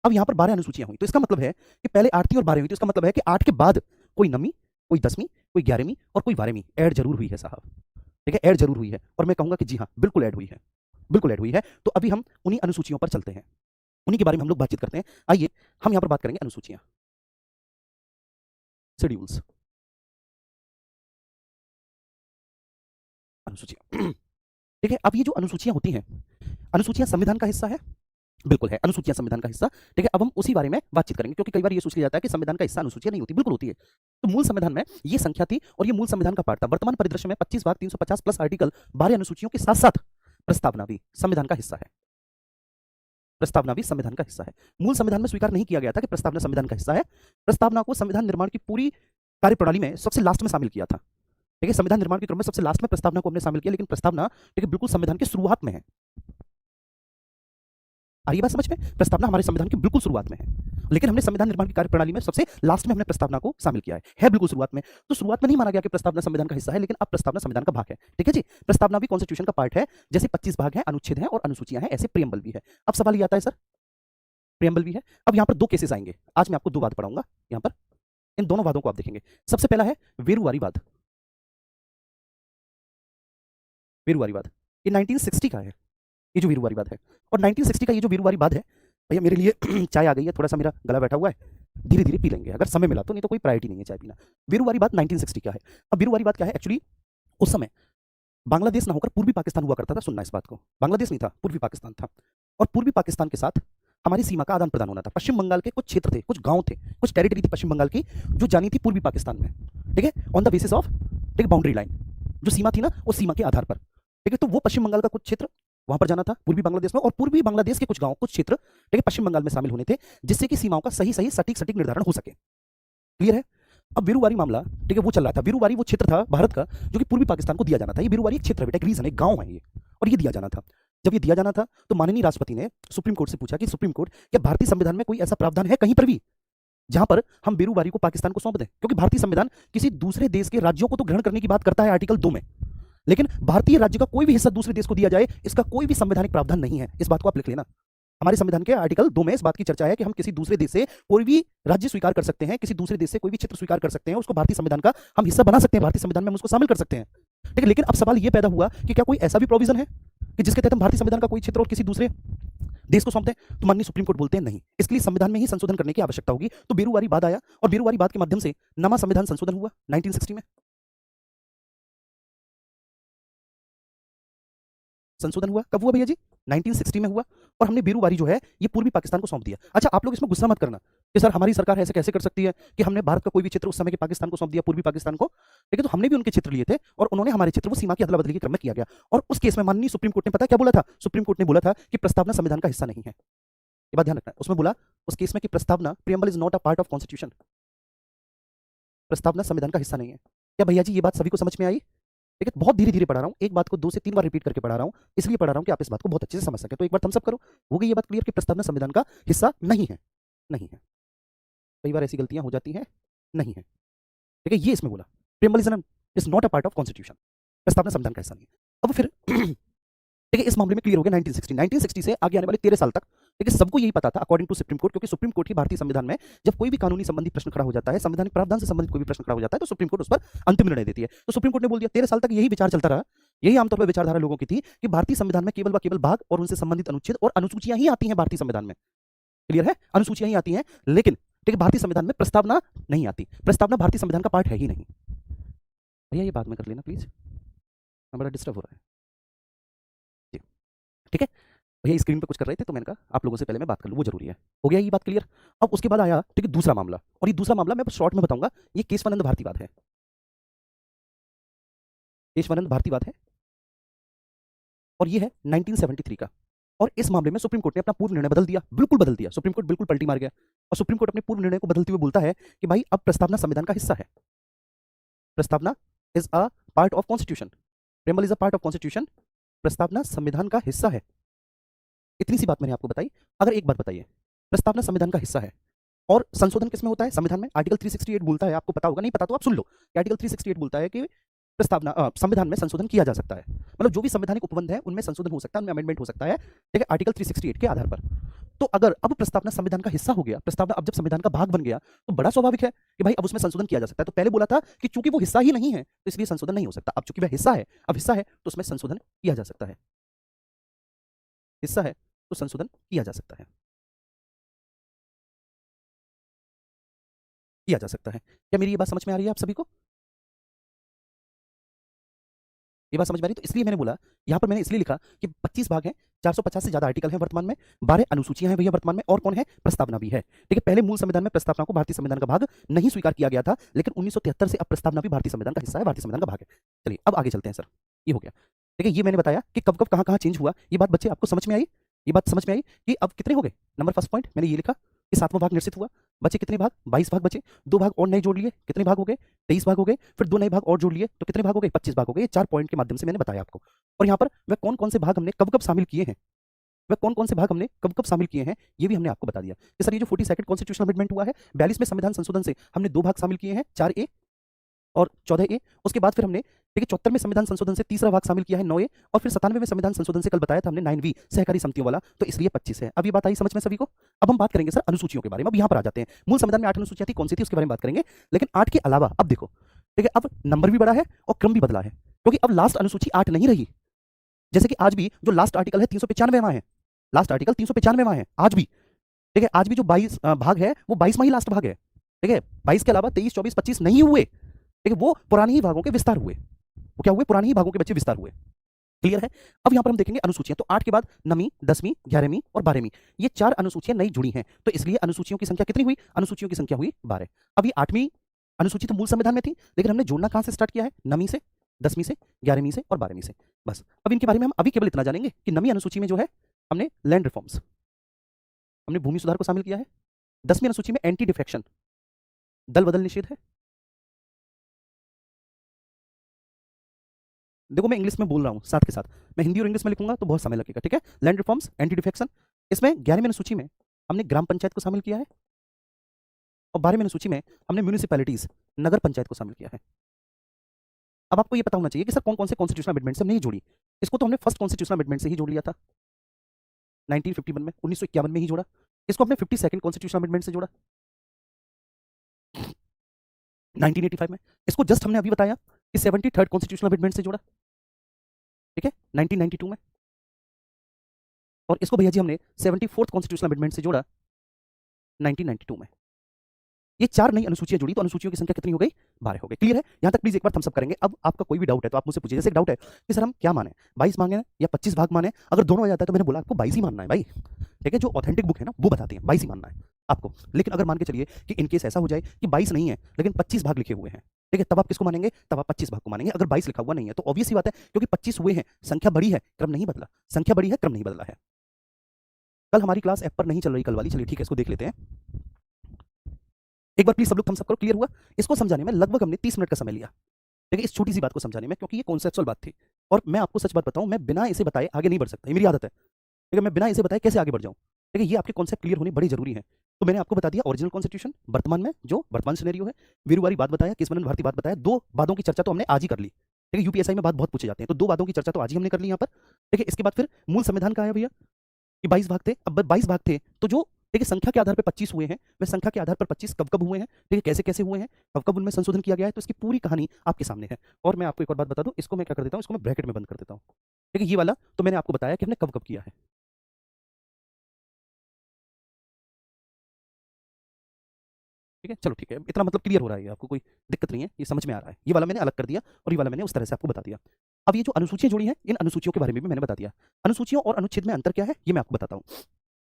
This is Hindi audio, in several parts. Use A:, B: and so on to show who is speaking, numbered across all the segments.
A: अब यहाँ पर 12 अनुसूचियां हुई, तो इसका मतलब है कि पहले 8 थी और 12 हुई, तो इसका मतलब है कि 8 के बाद कोई 9वीं, कोई 10वीं, कोई 11वीं और कोई 12वीं ऐड जरूर हुई है साहब। ठीक है, ऐड जरूर हुई है, और मैं कहूंगा कि जी हाँ, बिल्कुल ऐड हुई है, बिल्कुल ऐड हुई है। तो अभी हम उन्हीं अनुसूचियों पर चलते हैं, उन्हीं के बारे में हम लोग बातचीत करते हैं। आइए हम यहाँ पर बात करेंगे अनुसूचियां, शेड्यूल्स, अनुसूचियां। ठीक है, अब ये जो अनुसूचियां होती हैं, अनुसूचियां संविधान का हिस्सा है, बिल्कुल है, अनुसूचियां संविधान का हिस्सा। ठीक है, अब हम उसी बारे में बातचीत करेंगे, क्योंकि कई बार ये सोच लिया जाता है कि संविधान का हिस्सा अनुसूचियां नहीं होती, बिल्कुल होती है। तो मूल संविधान में ये संख्या थी और ये मूल संविधान का पार्ट था। वर्तमान परिदृश्य में 25 भाग 350 प्लस आर्टिकल 12 अनुसूचियों के साथ साथ प्रस्तावना भी संविधान का हिस्सा है, प्रस्तावना भी संविधान का हिस्सा है। मूल संविधान में स्वीकार नहीं किया गया था कि प्रस्तावना संविधान का हिस्सा है। प्रस्तावना को संविधान निर्माण की पूरी कार्यप्रणाली में सबसे लास्ट में शामिल किया था। ठीक है, संविधान निर्माण के क्रम में सबसे लास्ट में प्रस्तावना को हमने शामिल किया, लेकिन प्रस्तावना ठीक है बिल्कुल संविधान की शुरुआत में है। आ रही बात समझ में? प्रस्तावना हमारे संविधान की बिल्कुल शुरुआत में है, लेकिन हमने संविधान निर्माण की कार्यप्रणाली में सबसे लास्ट में हमने प्रस्तावना को शामिल किया है बिल्कुल शुरुआत में। तो शुरुआत में नहीं माना गया कि प्रस्तावना संविधान का हिस्सा है, लेकिन अब प्रस्तावना संविधान का भाग है। ठीक है जी, प्रस्तावना भी कॉन्स्टिट्यूशन का पार्ट है, जैसे 25 भाग है, अनुच्छेद है और अनुसूचियां हैं, ऐसे प्रियम्बल भी है। अब सवाल ये आता है सर, प्रियम्बल भी है। अब यहाँ पर 2 केसेस आएंगे, आज मैं आपको 2 वाद पढ़ाऊंगा यहाँ पर, इन दोनों वादों को आप देखेंगे। सबसे पहला है वीरूवारी वाद, वीरूवारी वाद, ये 1960 का है, ये जो वीरूवारी है। और 1960 का ये जो वीरूवारी है, भैया मेरे लिए चाय आ गई है, थोड़ा सा मेरा गला बैठा हुआ है, धीरे धीरे पी लेंगे अगर समय मिला तो, नहीं तो कोई प्रायोरिटी नहीं है चाय पीना। वीरूवारी 1960 का है। अब वीरूवारी क्या है एक्चुअली, उस समय बांग्लादेश ना होकर पूर्वी पाकिस्तान हुआ करता था। सुनना इस बात को, बांग्लादेश नहीं था, पूर्वी पाकिस्तान था, और पूर्वी पाकिस्तान के साथ हमारी सीमा का आदान प्रदान होना था। पश्चिम बंगाल के कुछ क्षेत्र थे, कुछ गांव थे, कुछ टेरिटरी थी पश्चिम बंगाल की, जो जानी थी पूर्वी पाकिस्तान में। ठीक है, ऑन द बेसिस ऑफ ठीक बाउंड्री लाइन, जो सीमा थी ना, उस सीमा के आधार पर। ठीक है, तो वो पश्चिम बंगाल का कुछ क्षेत्र वहां पर जाना था पूर्वी बांग्लादेश में, और पूर्वी बांग्लादेश के कुछ गांव, कुछ क्षेत्र ठीक है पश्चिम बंगाल में शामिल होने थे, जिससे कि सीमाओं का सही सही सटीक सटीक निर्धारण हो सके। क्लियर है? अब वीरूवारी मामला ठीक है वो चल रहा था। वीरूवारी वो क्षेत्र था भारत का जो कि पूर्वी पाकिस्तान को दिया जाना था। ये वीरूवारी एक क्षेत्र है बेटा, एक रीजन है, गांव है ये, और ये दिया जाना था। जब ये दिया जाना था तो माननीय राष्ट्रपति ने सुप्रीम कोर्ट से पूछा कि सुप्रीम कोर्ट, क्या भारतीय संविधान में कोई ऐसा प्रावधान है कहीं पर भी जहां पर हम वीरूवारी को पाकिस्तान को सौंप दें? क्योंकि भारतीय संविधान किसी दूसरे देश के राज्यों को तो ग्रहण करने की बात करता है आर्टिकल 2 में, लेकिन भारतीय राज्य का कोई भी हिस्सा दूसरे देश को दिया जाए, इसका कोई भी संवैधानिक प्रावधान नहीं है। इस बात को आप लिख लेना। हमारे संविधान के आर्टिकल 2 में इस बात की चर्चा है कि हम किसी दूसरे देश से कोई भी राज्य स्वीकार कर सकते हैं, किसी दूसरे देश से कोई भी क्षेत्र स्वीकार कर सकते हैं, उसको भारतीय संविधान का हम हिस्सा बना सकते हैं, भारतीय संविधान में हम उसको शामिल कर सकते हैं। ठीक है, लेकिन अब सवाल यह पैदा हुआ कि क्या कोई ऐसा भी प्रोविजन है कि जिसके तहत हम भारतीय संविधान का कोई क्षेत्र और किसी दूसरे देश को सौंपते हैं? तो माननीय सुप्रीम कोर्ट बोलते हैं नहीं, इसके लिए संविधान में ही संशोधन करने की आवश्यकता होगी। तो वीरूवारी वाद आया, और वीरूवारी वाद के माध्यम से नवा संविधान संशोधन हुआ 1960 में। संशोधन हुआ कब हुआ भैया जी? 1960 में हुआ, और हमने वीरूवारी जो है ये पूर्वी पाकिस्तान को सौंप दिया। अच्छा, आप लोग इसमें गुस्सा मत करना कि सर हमारी सरकार ऐसे कैसे कर सकती है कि हमने भारत का कोई भी क्षेत्र उस समय के पाकिस्तान को सौंप दिया, पूर्वी पाकिस्तान को। लेकिन तो हमने भी उनके क्षेत्र लिए थे और उन्होंने हमारे क्षेत्र, वो सीमा की अदला बदली के क्रम में किया गया। और उस केस में माननीय सुप्रीम कोर्ट ने पता क्या बोला था? सुप्रीम कोर्ट ने बोला था कि प्रस्तावना संविधान का हिस्सा नहीं है। ये बात ध्यान रखना। उसमें बोला उस केस में कि प्रस्तावना, preamble is not a part of constitution, प्रस्तावना संविधान का हिस्सा नहीं है। क्या भैया जी ये बात सभी को समझ में आई? ठीक है, बहुत धीरे धीरे पढ़ा रहा हूँ, एक बात को 2 से 3 बार रिपीट करके पढ़ा रहा हूँ, इसलिए पढ़ा रहा हूँ कि आप इस बात को बहुत अच्छे से समझ सकें। तो एक बार थम्स अप करो, हो गई ये बात क्लियर कि प्रस्तावना संविधान का हिस्सा नहीं है, नहीं है। कई बार ऐसी गलतियां हो जाती हैं, नहीं है। ठीक है, ये इसमें बोला preamble is not a part of constitution, प्रस्तावना संविधान का हिस्सा नहीं है। अब फिर ठीक है, इस मामले में क्लियर हो गया। 1960 से आगे आने वाले 13 साल तक ठीक है सबको यही पता था अकॉर्डिंग टू सुप्रीम कोर्ट, क्योंकि सुप्रीम कोर्ट ही भारतीय संविधान में जब कोई भी कानूनी संबंधी प्रश्न खड़ा हो जाता है, संवैधानिक प्रावधान से संबंधित कोई भी प्रश्न खड़ा हो जाता है, तो सुप्रीम कोर्ट उस पर अंतिम निर्णय देती है। तो सुप्रीम कोर्ट ने बोल दिया, 13 साल तक यही विचार चलता रहा, यही आमतौर पर विचारधारा लोगों की थी कि भारतीय संविधान में केवल व केवल भाग और उनसे संबंधित अनुच्छेद और अनुसूचियां ही आती हैं भारतीय संविधान में। क्लियर है? अनुसूचियां ही आती हैं, लेकिन ठीक है भारतीय संविधान में प्रस्तावना नहीं आती। प्रस्तावना भारतीय संविधान का पार्ट है ही नहीं। भैया ये बात में कर लेना प्लीज, मैं बड़ा डिस्टर्ब हो रहा है जी। ठीक है भैया, स्क्रीन पे कुछ कर रहे थे तो मैंने कहा आप लोगों से पहले मैं बात कर लूँ, वो जरूरी है। हो गया ये बात क्लियर? अब उसके बाद आया ठीक है दूसरा मामला, और ये दूसरा मामला मैं शॉर्ट में बताऊंगा। ये केशवानंद भारतीवाद है, केशवानंद भारतीवाद है, और ये है 1973 का। और इस मामले में सुप्रीम कोर्ट ने अपना पूर्व निर्णय बदल दिया, बिल्कुल बदल दिया। सुप्रीम कोर्ट बिल्कुल पलटी मार गया, और सुप्रीम कोर्ट अपने पूर्व निर्णय को बदलते हुए बोलता है कि भाई अब प्रस्तावना संविधान का हिस्सा है, प्रस्तावना is a part of constitution, preamble is a part of constitution, प्रस्तावना संविधान का हिस्सा है। इतनी सी बात मैंने आपको बताई। अगर एक बात बताइए, प्रस्तावना संविधान का हिस्सा है और संशोधन किसमें होता है? संविधान में आर्टिकल 368 बोलता है, आपको पता होगा, नहीं पता तो आप सुन लो कि आर्टिकल 368 बोलता है कि प्रस्तावना संविधान में संशोधन किया जा सकता है, मतलब जो भी संवैधानिक उपबंध है उनमें संशोधन हो सकता है, उनमें अमेंडमेंट हो सकता है, ठीक है, आर्टिकल 368 के आधार पर। तो अगर अब प्रस्तावना संविधान का हिस्सा हो गया, प्रस्तावना अब जब संविधान का भाग बन गया, तो बड़ा स्वाभाविक है कि भाई अब उसमें संशोधन किया जा सकता है। तो पहले बोला था कि चूंकि वो हिस्सा ही नहीं है तो इसलिए संशोधन नहीं हो सकता। अब चूंकि वह हिस्सा है, अब हिस्सा है तो उसमें संशोधन किया जा सकता है। हिस्सा है तो संशोधन किया जा सकता है, किया जा सकता है। क्या मेरी ये बात समझ में आ रही है आप सभी को? ये बात समझ में आ रही है? तो इसलिए मैंने बोला, यहाँ पर मैंने इसलिए लिखा कि 25 भाग हैं, 450 से ज़्यादा आर्टिकल हैं वर्तमान में, 12 अनुसूचियां हैं भैया वर्तमान में, और कौन है? प्रस्तावना भी है। ठीक है, पहले मूल संविधान में प्रस्तावना को भारतीय संविधान का भाग नहीं स्वीकार किया गया था, लेकिन 1973 से अब प्रस्तावना भी भारतीय संविधान का हिस्सा है, भारतीय संविधान का भाग है। चलिए अब आगे चलते हैं सर। ये हो गया। ठीक है, ये मैंने बताया कि कब कब कहाँ कहाँ चेंज हुआ। ये बात बच्चे आपको समझ में आई? ये बात समझ में आई कि अब कितने हो गए? नंबर फर्स्ट पॉइंट मैंने ये लिखा कि 7वां भाग निश्चित हुआ। बचे कितने भाग? 22 भाग बचे। 2 भाग और नए जोड़ लिए, कितने भाग हो गए? 23 भाग हो गए। फिर 2 नए भाग और जोड़ लिए तो कितने भाग हो गए? 25 भाग हो गए। ये 4 पॉइंट के माध्यम से मैंने बताया आपको। और यहाँ पर वह कौन कौन से भाग हमने कब कब शामिल किए हैं, वह कौन कौन से भाग हमने कब कब शामिल किए हैं, ये भी हमने आपको बता दिया कि सर ये जो 42nd कॉन्स्टिट्यूशनल अमेंडमेंट हुआ है, 42वें संविधान संशोधन से हमने 2 भाग शामिल किए हैं, 4A और 14A। उसके बाद फिर हमने ठीक है 74वें संविधान संशोधन से तीसरा भाग शामिल किया है, 9A। और फिर 97वें संविधान संशोधन से कल बताया था हमने 9V सहकारी समितियों वाला, तो इसलिए 25 है। अब ये बात आई समझ में सभी को? अब हम बात करेंगे सर अनुसूचियों के बारे में। अब यहाँ पर आ जाते हैं, मूल संविधान में 8 अनुसूचियां थी, कौन सी थी उसके बारे में बात करेंगे। लेकिन 8 के अलावा अब देखो, ठीक है, अब नंबर भी बढ़ा है और क्रम भी बदला है, क्योंकि अब लास्ट अनुसूची 8 नहीं रही। जैसे कि आज भी जो लास्ट आर्टिकल है 395वां है, लास्ट आर्टिकल 395वां है आज भी। ठीक है, आज भी जो 22 भाग है वो 22वां ही लास्ट भाग है। ठीक है, 22 के अलावा 23, 24, 25 नहीं हुए। ठीक है, वो पुराने ही भागों के विस्तार हुए। वो क्या हुए? पुराने ही भागों के बच्चे विस्तार हुए। क्लियर है? अब यहाँ पर हम देखेंगे अनुसूचियां। तो 8 के बाद 9वीं, 10वीं, 11वीं और 12वीं, ये 4 अनुसूचियां नई जुड़ी हैं। तो इसलिए अनुसूचियों की संख्या कितनी हुई? अनुसूचियों की संख्या हुई 12। अब ये 8वीं अनुसूची तो मूल संविधान में थी, लेकिन हमने जोड़ना कहां से स्टार्ट किया है? 9वीं से, 10वीं से, 11वीं से और 12वीं से। बस अब इनके बारे में हम अभी केवल इतना जानेंगे कि 9वीं अनुसूची में जो है हमने लैंड रिफॉर्म्स, हमने भूमि सुधार को शामिल किया है। 10वीं अनुसूची में एंटी डिफेक्शन, दल बदल निषेध है। देखो मैं इंग्लिश में बोल रहा हूँ साथ के साथ, मैं हिंदी और इंग्लिश में लिखूंगा तो बहुत समय लगेगा। ठीक है, लैंड रिफॉर्म्स, एंटी डिफेक्शन। इसमें 11वीं अनुसूची में हमने ग्राम पंचायत को शामिल किया है, और 12वीं अनुसूची में हमने म्यूनिसिपैलिटीज, नगर पंचायत को शामिल किया है। अब आपको ये पता होना चाहिए कि सर कौन कौन से कॉन्स्टिट्यूशनल अमेंडमेंट से हमने ये जोड़ी। इसको तो हमने फर्स्ट कॉन्स्टिट्यूशनल अमेंडमेंट से ही जोड़ लिया था 1951 में, 1951 में ही जोड़ा। इसको हमने 52nd कॉन्स्टिट्यूशनल अमेंडमेंट से जोड़ा 1985 में। इसको जस्ट हमने अभी बताया कि 73rd कॉन्स्टिट्यूशनल अमेंडमेंट से जोड़ा, ठीक है, 1992 में। और इसको भैया जी हमने 74th कॉन्स्टिट्यूशनल अमेंडमेंट से जोड़ा 1992 में। ये 4 नई अनुसूचियां जुड़ी, तो अनुसूचियों की संख्या कितनी हो गई? 12 हो गई। क्लियर है? यहां तक प्लीज एक बार थम्स अप करेंगे। अब आपका कोई भी डाउट है तो आप मुझसे पूछिए। जैसे एक डाउट है कि सर हम क्या माने, 22 मांगे या 25 भाग माने? अगर दोनों आ जाता है तो मैंने बोला आपको 22 ही मानना है भाई। ठीक है, जो ऑथेंटिक बुक है ना वो बताती है 22 ही मानना है आपको। लेकिन अगर मान के चलिए कि इनकेस ऐसा हो जाए कि 22 नहीं है लेकिन 25 भाग लिखे हुए हैं, ठीक है, तब आप किसको मानेंगे? तब आप 25 भाग को मानेंगे। अगर 22 लिखा हुआ नहीं है तो ऑब्वियस सी बात है, क्योंकि 25 हुए हैं, संख्या बड़ी है, क्रम नहीं बदला। संख्या बड़ी है, क्रम नहीं बदला है। कल हमारी क्लास ऐप पर नहीं चल रही, कल वाली। चलिए ठीक है, इसको देख लेते हैं एक बार। प्लीज सब लोग थम्स अप करो। क्लियर हुआ? इसको समझाने में लगभग हमने 30 मिनट का समय लिया, ठीक है, इस छोटी सी बात को समझाने में, क्योंकि ये कॉन्सेप्चुअल बात थी। और मैं आपको सच बात बताऊं, मैं बिना इसे बताए आगे नहीं बढ़ सकता, ये मेरी आदत है। ठीक है, मैं बिना इसे बताए कैसे आगे बढ़ जाऊं? ठीक है, ये आपके कॉन्सेप्ट क्लियर होने बड़े जरूरी हैं। तो मैंने आपको बता दिया ओरिजिनल कॉन्स्टिट्यूशन वर्तमान में, जो वर्तमान सिनेरियो है, वीरूवारी बात बताया, किसमनन भारती बात बताया। 2 बातों की चर्चा तो हमने आज ही कर ली। ठीक है, यूपीएसआई में बात बहुत पूछे जाते हैं, तो 2 बातों की चर्चा तो आज ही हमने कर ली यहाँ पर। ठीक है, इसके बाद फिर मूल संविधान का आया भैया कि 22 भाग थे। अब 22 भाग थे तो जो देखिए संख्या के आधार पर 25 हुए हैं, वह संख्या के आधार पर 25 कब कब हुए हैं, ठीक है, कैसे कैसे हुए हैं, कब कब उनमें संशोधन किया गया है, तो इसकी पूरी कहानी आपके सामने है। और मैं आपको एक और बात बता दूं, इसको मैं क्या कर देता हूं, इसको मैं ब्रैकेट में बंद कर देता हूं। ठीक है, ये वाला तो मैंने आपको बताया कि हमने कब कब किया है। ठीक है, चलो ठीक है, इतना मतलब क्लियर हो रहा है, आपको कोई दिक्कत नहीं है, ये समझ में आ रहा है। ये वाला मैंने अलग कर दिया और ये वाला मैंने उस तरह से आपको बता दिया। अब ये जो अनुसूचियां जुड़ी हैं, इन अनुसूचियों के बारे में भी मैंने बता दिया। अनुसूचियों और अनुच्छेद में अंतर क्या है ये मैं आपको बताता हूँ।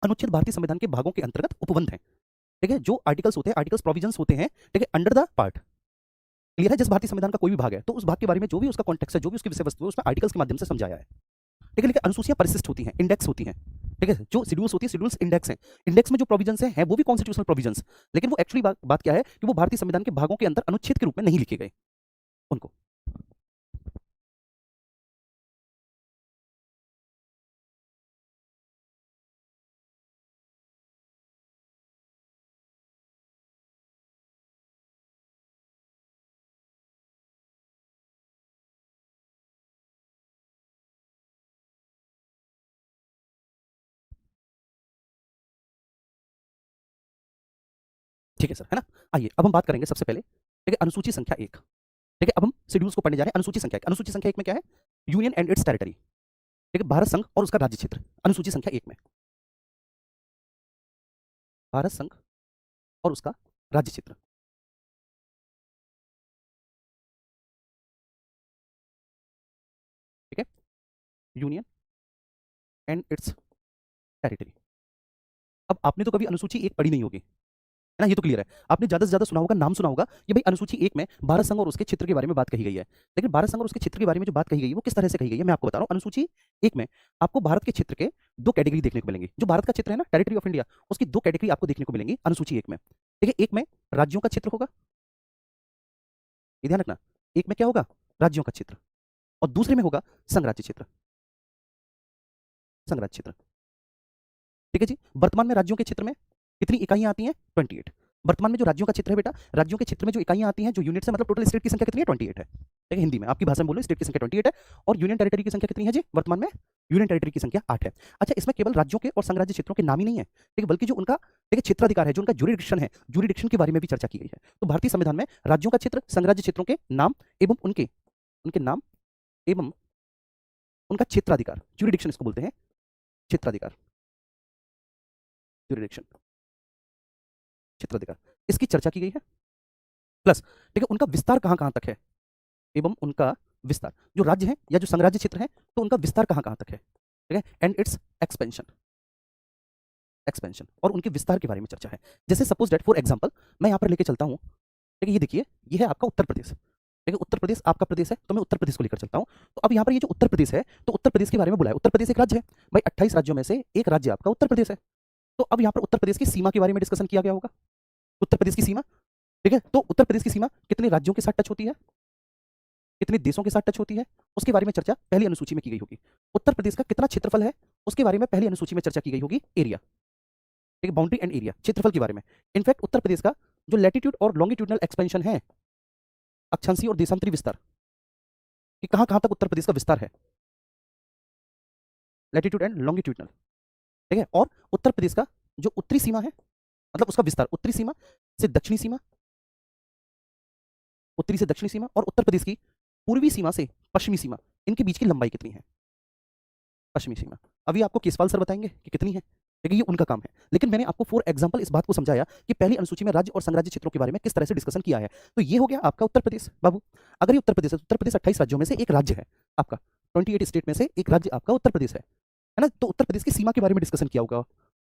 A: अनुच्छेद भारतीय संविधान के भागों के अंतर्गत उपबंध है। ठीक है, जो आर्टिकल्स होते हैं, आर्टिकल्स प्रोविजंस होते हैं, ठीक है, अंडर द पार्ट। क्लियर है? जिस भारतीय संविधान का कोई भी भाग है तो उस भाग के बारे में जो भी उसका कॉन्टेक्स्ट है, जो भी उसकी विषय वस्तु है, उसमें आर्टिकल्स के माध्यम से समझाया है। ठीक है, लेकिन अनुसूचियां परिशिष्ट होती हैं, इंडेक्स होती हैं। ठीक है, जो शेड्यूल्स होती है, शेड्यूल्स इंडेक्स हैं। इंडेक्स में जो प्रोविजंस है वो भी कॉन्स्टिट्यूशनल प्रोविजंस, लेकिन वो एक्चुअली बात क्या है कि वो भारतीय संविधान के भागों के अंदर अनुच्छेद के रूप में नहीं लिखे गए उनको। ठीक है सर, है ना? आइए अब हम बात करेंगे सबसे पहले, ठीक है, अनुसूची संख्या 1। ठीक है, अब हम शेड्यूल्स को पढ़ने जा रहे हैं। अनुसूची संख्या 1, अनुसूची संख्या 1 में क्या है? Union and it's territory. ठीक है, भारत संघ और उसका राज्य क्षेत्र, अनुसूची संख्या 1 में। भारत संघ और उसका राज्य क्षेत्र। ठीक है, यूनियन एंड इट्स टेरिटरी। अब आपने तो कभी अनुसूची 1 पढ़ी नहीं होगी, है ना? ये तो क्लियर है। आपने ज़्यादा से ज़्यादा सुना होगा, नाम सुना होगा, ये भाई अनुसूची 1 में भारत संघ और उसके क्षेत्र के बारे में बात कही गई है। लेकिन भारत संघ और उसके क्षेत्र के बारे में जो बात कही गई है, वो किस तरह से कही गई है, मैं आपको बता रहा हूँ। अनुसूची 1 में आपको भारत के क्षेत्र के 2 कैटेगरी देखने को मिलेंगी। जो भारत का क्षेत्र है ना, टेरिटरी ऑफ इंडिया, उसकी 2 कैटेगरी आपको देखने को मिलेंगी अनुसूची 1 में। ठीक है, एक में राज्यों का क्षेत्र होगा, ये ध्यान रखना। एक में क्या होगा? राज्यों का क्षेत्र, और दूसरे में होगा संघराज्य क्षेत्र। संघराज्य क्षेत्र, ठीक है जी। वर्तमान में राज्यों के क्षेत्र में कितनी इकाइयां आती हैं? 28। वर्तमान में जो राज्यों का क्षेत्र है बेटा, राज्यों के क्षेत्र में जो इकाइयां आती हैं, जो यूनिट्स है, मतलब टोटल स्टेट की संख्या कितनी है? 28 है। ठीक है, हिंदी में आपकी भाषा में बोलो, स्टेट की संख्या 28 है। और यूनियन टेरिटरी की संख्या कितनी है जी वर्तमान में? यूनियन टेरिटरी की संख्या 8 है। अच्छा, इसमें केवल राज्यों के और संघराज्य क्षेत्रों के नाम ही नहीं है, ठीक है, बल्कि जो उनका, ठीक है, क्षेत्राधिकार है, जो उनका ज्यूरिडिक्शन है, ज्यूरिडिक्शन के बारे में भी चर्चा की गई है। तो भारतीय संविधान में राज्यों का क्षेत्र, संघराज्य क्षेत्रों के नाम एवं उनके उनके नाम एवं उनका क्षेत्राधिकार, ज्यूरिडिक्शन इसको बोलते हैं, क्षेत्राधिकार, ज्यूरिडिक्शन, क्षेत्राधिकार, इसकी चर्चा की गई है। प्लस, ठीक है, उनका विस्तार कहां कहां तक है एवं उनका विस्तार, जो राज्य है या जो संघराज्य क्षेत्र है, तो उनका विस्तार कहां कहां तक है, ठीक है, एंड इट्स एक्सपेंशन, एक्सपेंशन और उनके विस्तार के बारे में चर्चा है। जैसे सपोज दैट फॉर एग्जांपल मैं यहां पर लेके चलता हूं, ठीक है, ये देखिए, ये है आपका उत्तर प्रदेश। ठीक है, उत्तर प्रदेश आपका प्रदेश है, तो मैं उत्तर प्रदेश को लेकर चलता हूं। तो अब यहां पर ये जो उत्तर प्रदेश है, तो उत्तर प्रदेश के बारे में बोला है, उत्तर प्रदेश एक राज्य है भाई, 28 राज्यों में से एक राज्य आपका उत्तर प्रदेश है। तो अब यहां पर उत्तर प्रदेश की सीमा के बारे में डिस्कशन किया गया होगा। उत्तर प्रदेश की सीमा, ठीक है, तो उत्तर प्रदेश की सीमा कितने राज्यों के साथ टच होती है, कितने देशों के साथ टच होती है, उसके बारे में चर्चा पहली अनुसूची में की गई होगी। उत्तर प्रदेश का कितना क्षेत्रफल है, उसके बारे में पहली अनुसूची में चर्चा की गई होगी, एरिया, ठीक है, बाउंड्री एंड एरिया, क्षेत्रफल के बारे में। इनफैक्ट उत्तर प्रदेश का जो लैटिट्यूड और लॉन्गिट्यूडनल एक्सपेंशन है, अक्षांशीय और देशांतरी विस्तार, कि कहां कहां तक उत्तर प्रदेश का विस्तार है, लैटिट्यूड एंड लॉन्गिट्यूडनल, ठीक है, और उत्तर प्रदेश का जो उत्तरी सीमा है, मतलब उसका विस्तार, उत्तरी सीमा से दक्षिणी सीमा, उत्तरी से दक्षिणी सीमा, और उत्तर प्रदेश की पूर्वी सीमा से पश्चिमी सीमा, इनके बीच की लंबाई कितनी है, पश्चिमी सीमा। अभी आपको केसपाल सर बताएंगे कि कितनी है, लेकिन ये उनका काम है। लेकिन मैंने आपको फॉर एग्जांपल इस बात को समझाया कि पहली अनुसूची में राज्य और संघराज्य क्षेत्रों के बारे में किस तरह से डिस्कशन किया है। तो ये हो गया आपका उत्तर प्रदेश बाबू। अगर ये उत्तर प्रदेश है, तो उत्तर प्रदेश 28 राज्यों में से एक राज्य है आपका, 28 स्टेट में से एक राज्य आपका उत्तर प्रदेश है ना? तो उत्तर प्रदेश की सीमा के बारे में डिस्कशन किया होगा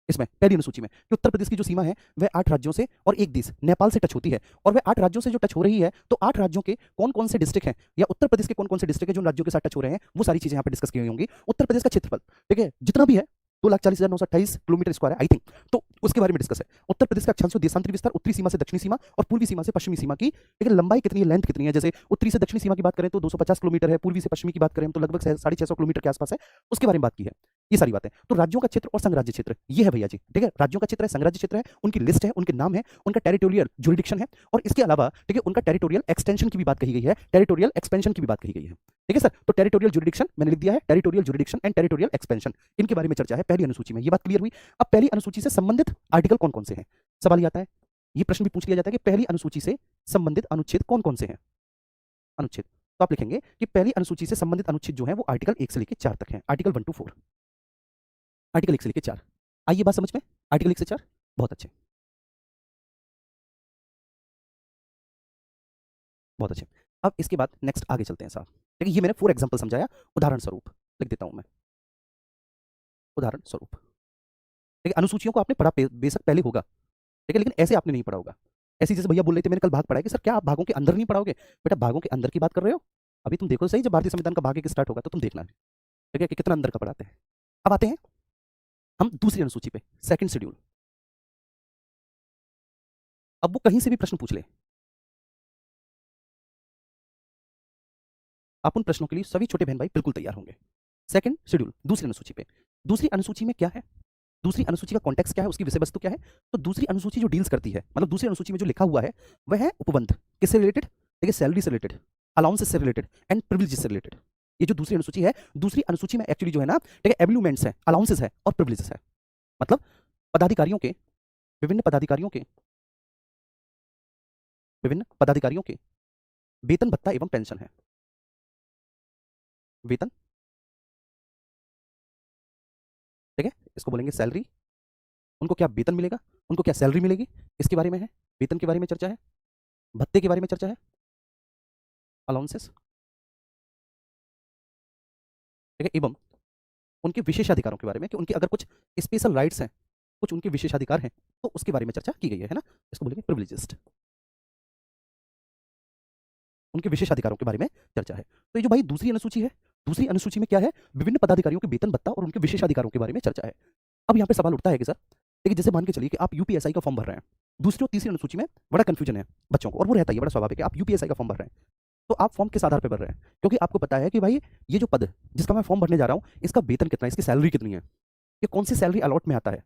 A: इसमें पहली अनुसूची में, कि उत्तर प्रदेश की जो सीमा है वह 8 राज्यों से और एक देश नेपाल से टच होती है। और वह 8 राज्यों से जो टच हो रही है, तो 8 राज्यों के कौन कौन से डिस्ट्रिक्ट हैं, या उत्तर प्रदेश के कौन कौन से डिस्ट्रिक्ट हैं जो उन राज्यों के साथ टच हो रहे हैं, वो सारी चीजें यहाँ पे डिस्कस की गई होंगी। उत्तर प्रदेश का क्षेत्रफल, ठीक है, जितना भी है 2,40,928 किलोमीटर स्क्वायर है आई थिंक, तो उसके बारे में डिस्कस है। उत्तर प्रदेश का अक्षांश देशांतरी विस्तार, उत्तरी सीमा से दक्षिणी सीमा और पूर्वी सीमा से पश्चिमी सीमा की, ठीक है, लंबाई कितनी है, लेंथ कितनी है। जैसे उत्तरी से दक्षिणी सीमा की बात करें तो 250 किलोमीटर है, पूर्वी से पश्चिमी की बात करें तो लगभग 650 किलोमीटर के आसपास है, उसके बारे में बात की है। ये सारी बातें तो राज्यों का क्षेत्र और संघराज्य क्षेत्र ये है भैया जी, ठीक है, राज्यों का क्षेत्र है, संघराज्य क्षेत्र है, उनकी लिस्ट है, उनके नाम है, उनका टेरिटोरियल ज्यूरिडिक्शन है, और इसके अलावा, ठीक है, उनका टेरिटोरियल एक्सटेंशन की भी बात कही गई है, टेरिटोरियल एक्सपेंशन की भी बात कही गई है। ठीक है सर, तो टेरिटोरियल ज्यूरिडिक्शन मैंने लिख दिया है, territorial jurisdiction and territorial expansion, इनके बारे में चर्चा है पहली अनुसूची में। ये बात क्लियर हुई। अब पहली अनुसूची से संबंधित आर्टिकल कौन कौन से हैं, सवाल ये आता है, ये प्रश्न भी पूछ लिया जाता है कि पहली अनुसूची से संबंधित अनुच्छेद कौन कौन से हैं, अनुच्छेद। तो आप लिखेंगे कि पहली अनुसूची से संबंधित अनुच्छेद जो है वो आर्टिकल 1 से लेकर 4 तक है, आर्टिकल 1 to 4, आर्टिकल 1 से लेकर 4। आइए बात समझ में, आर्टिकल 1 से 4, बहुत अच्छे, बहुत अच्छे। अब इसके बाद नेक्स्ट आगे चलते हैं साहब, ठीक है, ये मैंने फॉर एग्जांपल समझाया, उदाहरण स्वरूप लिख देता हूं मैं, उदाहरण स्वरूप। ठीक है, अनुसूचियों को आपने पढ़ा बेशक पहले होगा, ठीक है, लेकिन ऐसे आपने नहीं पढ़ा होगा। ऐसी जैसे भैया बोल रहे थे, मैंने कल भाग पढ़ा है कि सर क्या आप भागों के अंदर नहीं पढ़ाओगे? बेटा भागों के अंदर की बात कर रहे हो, अभी तुम देखो सही, जब भारतीय संविधान का भाग 1 स्टार्ट होगा तो तुम देखना है, ठीक है, कि कितना अंदर का पढ़ाते हैं। अब आते हैं हम दूसरी अनुसूची पे, सेकंड शेड्यूल। अब वो कहीं से भी प्रश्न पूछ ले, आप उन प्रश्नों के लिए सभी छोटे बहन भाई बिल्कुल तैयार होंगे। सेकंड शेड्यूल, दूसरी अनुसूची पे, दूसरी अनुसूची में क्या है, दूसरी अनुसूची का कॉन्टेक्स्ट क्या है, उसकी विषय वस्तु क्या है। तो दूसरी अनुसूची जो डील्स करती है, मतलब दूसरी अनुसूची में जो लिखा हुआ है वह है उपबंध, किससे रिलेटेड, देखिए सैलरी से रिलेटेड, अलाउंसेस से रिलेटेड एंड प्रिविलेजेस से रिलेटेड। ये जो दूसरी अनुसूची है, दूसरी अनुसूची में एक्चुअली जो है ना, ठीक है, एबल्यूमेंट्स है, अलाउंसेस है और प्रिविलेजेस है, मतलब पदाधिकारियों के, विभिन्न पदाधिकारियों के विभिन्न पदाधिकारियों के वेतन भत्ता एवं पेंशन है। वेतन, ठीक है, इसको बोलेंगे सैलरी। उनको क्या वेतन मिलेगा, उनको क्या सैलरी मिलेगी, इसके बारे में है। वेतन के बारे में चर्चा है, भत्ते के बारे में चर्चा है, अलाउंसेस, ठीक है, एवं उनके विशेषाधिकारों के बारे में कि उनके अगर कुछ स्पेशल राइट्स हैं, कुछ उनके विशेषाधिकार हैं, तो उसके बारे में चर्चा की गई है ना। इसको बोलेंगे प्रिविलेजेस। उनके विशेषाधिकारों के बारे में चर्चा है। तो ये जो भाई दूसरी अनुसूची है, दूसरी अनुसूची में क्या है, विभिन्न पदाधिकारियों के वेतन भत्ता और उनके विशेषाधिकारों के बारे में चर्चा है। अब यहाँ पे सवाल उठता है कि सर, देखिए जैसे मान के चलिए कि आप यूपीएसआई का फॉर्म भर रहे हैं, दूसरी और तीसरी अनुसूची में बड़ा कंफ्यूजन है बच्चों को, और वो रहता ही है, बड़ा स्वाभाविक है। आप यूपीएसआई का फॉर्म भर रहे हैं, तो आप फॉर्म किस आधार पर भर रहे हैं, क्योंकि आपको पता है कि भाई ये जो पद जिसका मैं फॉर्म भरने जा रहा हूँ, इसका वेतन कितना है, इसकी सैलरी कितनी है, ये कौन सी सैलरी अलॉट में आता है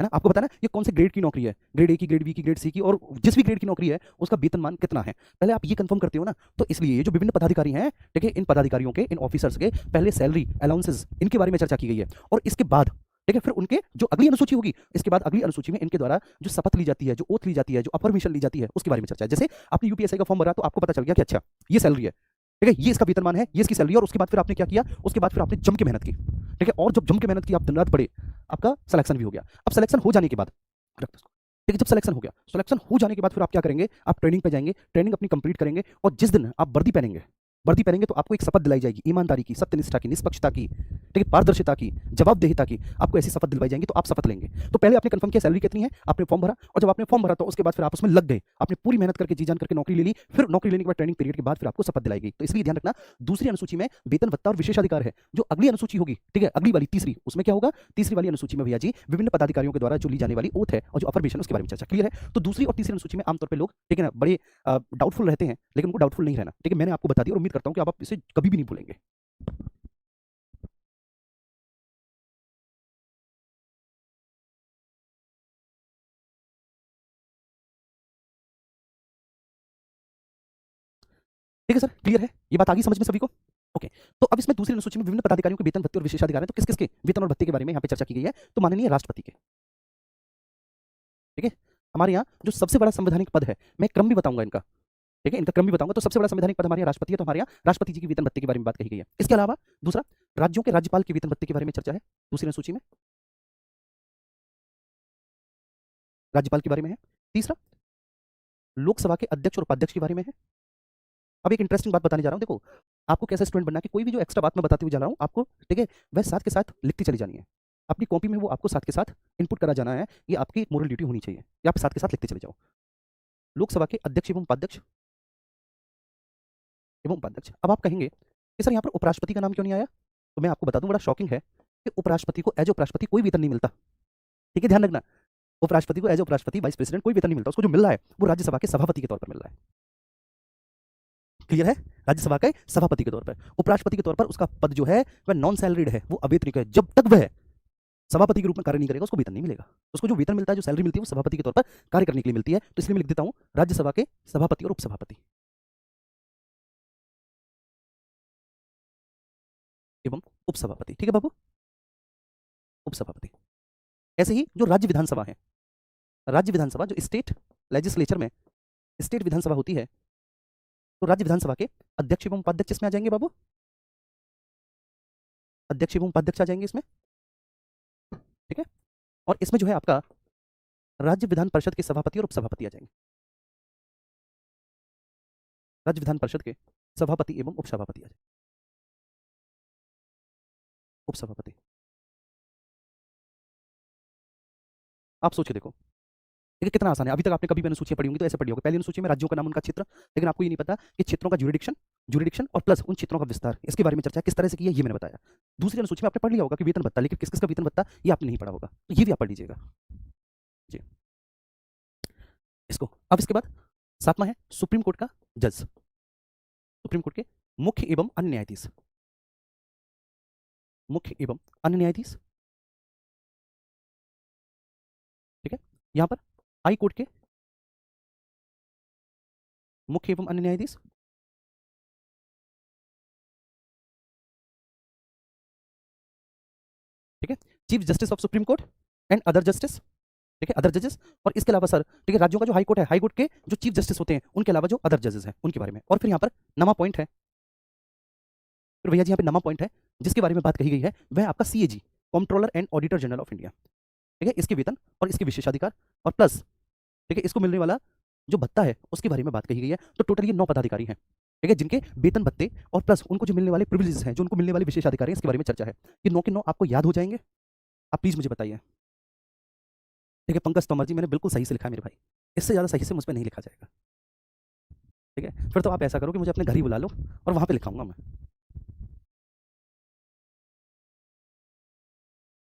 A: ना। आपको पता है ना ये कौन से ग्रेड की नौकरी है, ग्रेड ए की, ग्रेड बी की, ग्रेड सी की, और जिस भी ग्रेड की नौकरी है उसका वेतनमान कितना है, पहले आप ये कंफर्म करते हो ना। तो इसलिए ये जो विभिन्न पदाधिकारी हैं, ठीक है, इन पदाधिकारियों के, इन ऑफिसर्स के पहले सैलरी, अलाउंसेस, इनके बारे में चर्चा की गई है, और इसके बाद ठीक है फिर उनके जो अगली अनुसूची होगी, इसके बाद अगली अनुसूची में इनके द्वारा जो शपथ ली जाती है, जो ओथ ली जाती है, जो अपरमिशन ली जाती है, उसके बारे में चर्चा है। जैसे आपने यूपीएससी का फॉर्म भरा तो आपको पता चल गया कि अच्छा ये सैलरी है, ठीक है, ये इसका वेतनमान है, ये इसकी सैलरी है, और उसके बाद फिर आपने क्या किया, उसके बाद फिर आपने जम के मेहनत की, ठीक है, और जब जम के मेहनत की, आप दिन रात पढ़े, आपका सिलेक्शन भी हो गया। अब सिलेक्शन हो जाने के बाद, ठीक है, जब सिलेक्शन हो गया, सिलेक्शन हो जाने के बाद फिर आप क्या करेंगे, आप ट्रेनिंग पे जाएंगे, ट्रेनिंग अपनी कंप्लीट करेंगे, और जिस दिन आप वर्दी पहनेंगे, वर्दी पहनेंगे तो आपको एक शपथ दिलाई जाएगी, ईमानदारी की, सत्यनिष्ठा की, निष्पक्षता की, ठीक है, पारदर्शिता की, जवाबदेहिता की, आपको ऐसी शपथ दिलवाई जाएंगी, तो आप शपथ लेंगे। तो पहले आपने कंफर्म किया सैलरी कितनी है, आपने फॉर्म भरा, और जब आपने फॉर्म भरा तो उसके बाद फिर आप उसमें लग गए, आपने पूरी मेहनत करके जी जान करके नौकरी ले ली, फिर नौकरी लेने के बाद ट्रेनिंग पीरियड के बाद फिर आपको शपथ दिलाई गई। तो इसलिए ध्यान रखना, दूसरी अनुसूची में वेतन भत्ता और विशेषाधिकार है। जो अगली अनुसूची होगी, ठीक है, अगली वाली तीसरी, उसमें क्या होगा, तीसरी वाली अनुसूची में भैया जी विभिन्न पदाधिकारियों के द्वारा जो ली जाने वाली ओथ है और जो अफर्मेशन, उसके बारे में चर्चा। क्लियर है। तो दूसरी और तीसरी अनुसूची में आमतौर पर लोग, ठीक है ना, बड़े डाउटफुल रहते हैं, लेकिन उनको डाउटफुल नहीं रहना, ठीक है, मैंने आपको बता दिया और उम्मीद करता हूं कि आप इसे कभी भी नहीं भूलेंगे। ठीक है सर, क्लियर है, ये बात आ गई समझ में सभी को। ओके, तो अब इसमें दूसरी अनुसूची में विभिन्न पदाधिकारियों के वेतन भत्ते और विशेषाधिकार हैं, तो किस किसके वेतन और भत्ते के बारे में यहाँ पे चर्चा की गई है, तो माननीय राष्ट्रपति के। ठीक है, हमारे यहाँ जो सबसे बड़ा संवैधानिक पद है, मैं क्रम भी बताऊंगा इनका, ठीक है, इनका क्रम भी बताऊंगा। तो सबसे बड़ा संवैधानिक पद हमारे यहाँ राष्ट्रपति है, तो हमारे यहाँ राष्ट्रपति जी की वेतन भत्ते के बारे में बात कही गई है। इसके अलावा दूसरा, राज्यों के राज्यपाल के वेतन भत्ते के बारे में चर्चा है दूसरी अनुसूची में, राज्यपाल के बारे में है। तीसरा, लोकसभा के अध्यक्ष और उपाध्यक्ष के बारे में है। अब एक इंटरेस्टिंग बात बताने जा रहा हूँ, देखो आपको कैसे स्टूडेंट बनना है कि कोई भी जो एक्स्ट्रा बात मैं बताते हुए जा रहा हूँ आपको, ठीक है, वह साथ के साथ लिखती चली जानी है अपनी कॉपी में, वो आपको साथ के साथ इनपुट करा जाना है, ये आपकी मोरल ड्यूटी होनी चाहिए, या आप साथ के साथ लिखते चले जाओ। लोकसभा के अध्यक्ष एवं उपाध्यक्ष, एवं उपाध्यक्ष। अब आप कहेंगे कि सर यहाँ पर उपराष्ट्रपति का नाम क्यों नहीं आया, तो मैं आपको बता दूं, बड़ा शॉकिंग है कि उपराष्ट्रपति को एज उपराष्ट्रपति कोई वेतन नहीं मिलता। ठीक है, ध्यान रखना, उपराष्ट्रपति को एज उपराष्ट्रपति, वाइस प्रेसिडेंट कोई वेतन नहीं मिलता, उसको जो मिल रहा है वो राज्यसभा के सभापति के तौर पर मिल रहा है। क्लियर है, राज्यसभा के सभापति के तौर पर। उपराष्ट्रपति के तौर पर उसका पद जो है वह नॉन सैलरीड है, वो अवेतनिक है, जब तक वह सभापति के रूप में कार्य नहीं करेगा उसको वेतन नहीं मिलेगा। उसको जो वेतन मिलता है, जो सैलरी मिलती है, वो सभापति के तौर पर कार्य करने के लिए मिलती है। तो इसलिए मैं लिख देता हूं राज्यसभा के सभापति और उपसभापति एवं उपसभापति। ठीक है बाबू, उपसभापति। ऐसे ही जो राज्य विधानसभा है, राज्य विधानसभा जो स्टेट लेजिस्लेचर में स्टेट विधानसभा होती है, तो राज्य विधानसभा के अध्यक्ष एवं उपाध्यक्ष इसमें आ जाएंगे बाबू, अध्यक्ष एवं उपाध्यक्ष आ जाएंगे इसमें। ठीक है, और इसमें जो है आपका राज्य विधान परिषद के सभापति और उपसभापति आ जाएंगे, राज्य विधान परिषद के सभापति एवं उपसभापति आ जाएंगे, उपसभापति। आप सोचिए देखो, देखिए कितना आसान है। अभी तक आपने कभी भी अनुसूचियां पढ़ी होंगी तो ऐसे पढ़ी होगी, पहली अनुसूची में राज्यों का नाम, उनका क्षेत्र, लेकिन आपको ये नहीं पता कि क्षेत्रों का ज्यूरिडिक्शन, ज्यूरिडिक्शन और प्लस उन क्षेत्रों का विस्तार, इसके बारे में चर्चा किस तरह से की है ये मैंने बताया। दूसरी अनुसूची में आपने पढ़ लिया होगा कि वेतन भत्ता, लेकिन किस किस का वेतन भत्ता ये आपने नहीं पढ़ा होगा, तो ये भी आप पढ़ लीजिएगा जी इसको। अब इसके बाद सातवां है सुप्रीम कोर्ट का जज, सुप्रीम कोर्ट के मुख्य एवं अन्य न्यायाधीश, मुख्य एवं अन्य न्यायाधीश। ठीक है, यहां पर हाई कोर्ट के मुख्य एवं अन्य न्यायाधीश, ठीक है, chief justice of supreme court and other justice, ठीक है, अदर जजेस। और इसके अलावा सर ठीक है, राज्यों का जो हाई कोर्ट है, हाई कोर्ट के जो चीफ जस्टिस होते हैं उनके अलावा जो अदर जजेस हैं उनके बारे में। और फिर यहाँ पर नमा पॉइंट है, फिर भैया जी यहाँ पे नमा पॉइंट है जिसके बारे में बात कही गई है, वह आपका CAG, controller and auditor general of India. ठीक है, इसके वेतन और इसके विशेषाधिकार और प्लस ठीक है इसको मिलने वाला जो भत्ता है उसके बारे में बात कही गई है। तो टोटल ये 9 पदाधिकारी हैं, ठीक है, जिनके वेतन भत्ते और प्लस उनको जो मिलने वाले प्रिविलेजेस हैं, जो उनको मिलने वाले विशेषाधिकार हैं, इसके बारे में चर्चा है। ये 9 के 9 आपको याद हो जाएंगे? आप प्लीज मुझे बताइए। ठीक है, पंकज तोमर जी, मैंने बिल्कुल सही से लिखा है मेरे भाई, इससे ज़्यादा सही से मुझ पर नहीं लिखा जाएगा। ठीक है, फिर तो आप ऐसा करो कि मुझे अपने घर ही बुला लो और वहाँ पे लिखाऊंगा मैं।